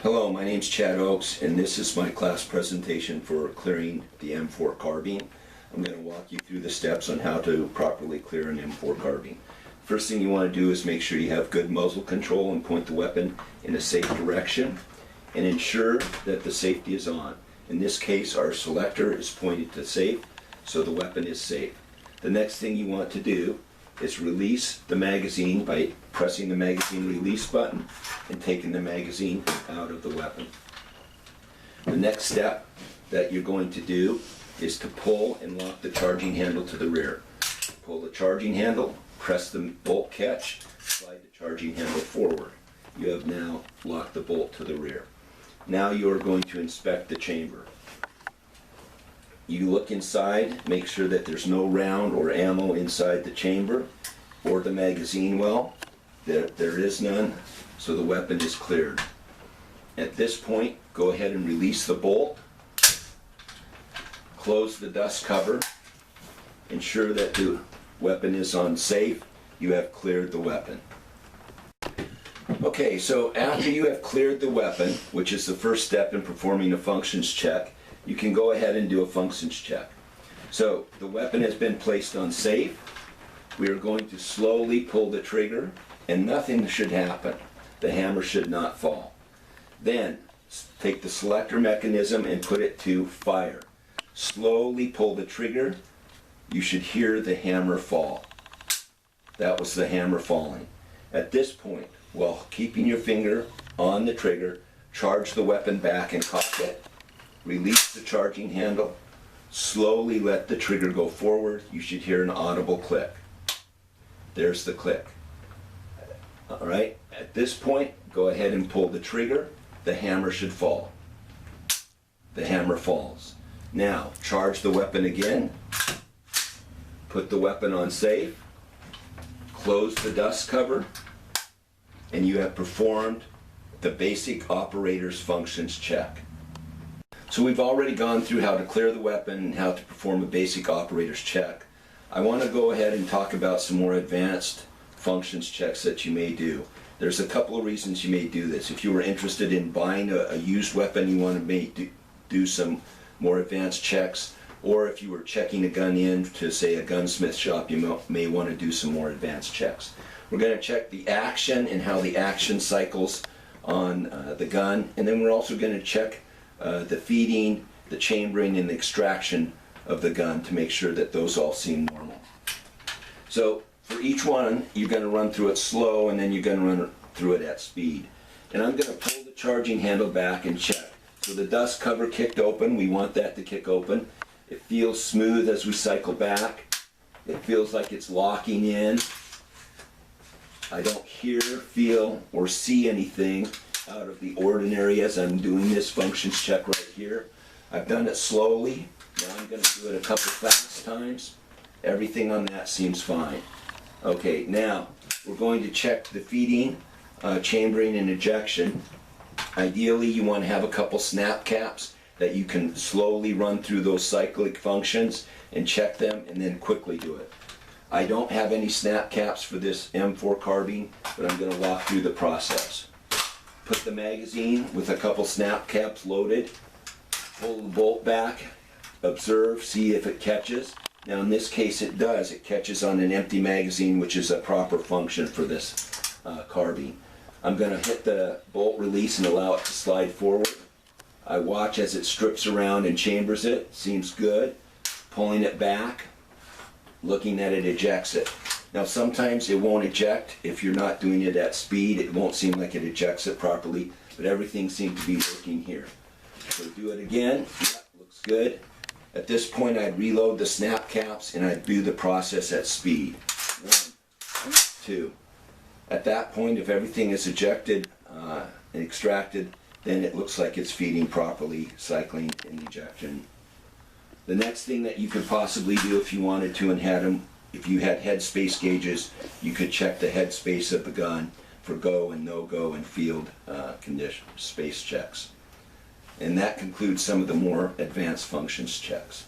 Hello, my name's Chad Oakes, and this is my class presentation for clearing the M4 Carbine. I'm going to walk you through the steps on how to properly clear an M4 Carbine. First thing you want to do is make sure you have good muzzle control and point the weapon in a safe direction, and ensure that the safety is on. In this case, our selector is pointed to safe, so the weapon is safe. The next thing you want to do is release the magazine by pressing the magazine release button and taking the magazine out of the weapon. The next step that you're going to do is to pull and lock the charging handle to the rear. Pull the charging handle, press the bolt catch, slide the charging handle forward. You have now locked the bolt to the rear. Now you are going to inspect the chamber. You look inside, make sure that there's no round or ammo inside the chamber or the magazine well. There is none, so the weapon is cleared. At this point, go ahead and release the bolt. Close the dust cover. Ensure that the weapon is on safe. You have cleared the weapon. Okay, so after you have cleared the weapon, which is the first step in performing a functions check, you can go ahead and do a functions check. So the weapon has been placed on safe. We are going to slowly pull the trigger, and nothing should happen. The hammer should not fall. Then take the selector mechanism and put it to fire. Slowly pull the trigger. You should hear the hammer fall. That was the hammer falling. At this point, while keeping your finger on the trigger, charge the weapon back and cock it. Release the charging handle. Slowly let the trigger go forward. You should hear an audible click. There's the click. Alright, at this point, go ahead and pull the trigger. The hammer should fall. The hammer falls. Now, charge the weapon again. Put the weapon on safe. Close the dust cover. And you have performed the basic operator's functions check. So we've already gone through how to clear the weapon and how to perform a basic operator's check. I want to go ahead and talk about some more advanced functions checks that you may do. There's a couple of reasons you may do this. If you were interested in buying a used weapon, you want to do some more advanced checks, or if you were checking a gun in to, say, a gunsmith shop, you may want to do some more advanced checks. We're going to check the action and how the action cycles on the gun, and then we're also going to check the feeding, the chambering, and the extraction of the gun to make sure that those all seem normal. So for each one, you're going to run through it slow, and then you're going to run through it at speed. And I'm going to pull the charging handle back and check. So the dust cover kicked open. We want that to kick open. It feels smooth as we cycle back. It feels like it's locking in. I don't hear, feel, or see anything out of the ordinary as I'm doing this functions check right here. I've done it slowly. Now I'm going to do it a couple fast times. Everything on that seems fine. Okay, now we're going to check the feeding, chambering, and ejection. Ideally, you want to have a couple snap caps that you can slowly run through those cyclic functions and check them and then quickly do it. I don't have any snap caps for this M4 Carbine, but I'm going to walk through the process. Put the magazine with a couple snap caps loaded, pull the bolt back, observe, see if it catches. Now in this case it does. It catches on an empty magazine, which is a proper function for this carbine. I'm going to hit the bolt release and allow it to slide forward. I watch as it strips around and chambers it. Seems good. Pulling it back, looking at it, ejects it. Now sometimes it won't eject. If you're not doing it at speed, it won't seem like it ejects it properly, but everything seems to be working here. So do it again. Yep, looks good. At this point I'd reload the snap caps and I'd do the process at speed. 1, 2. At that point, if everything is ejected and extracted, then it looks like it's feeding properly, cycling and ejection. The next thing that you could possibly do if you wanted to and had them, if you had headspace gauges, you could check the headspace of the gun for go and no-go and field condition space checks. And that concludes some of the more advanced functions checks.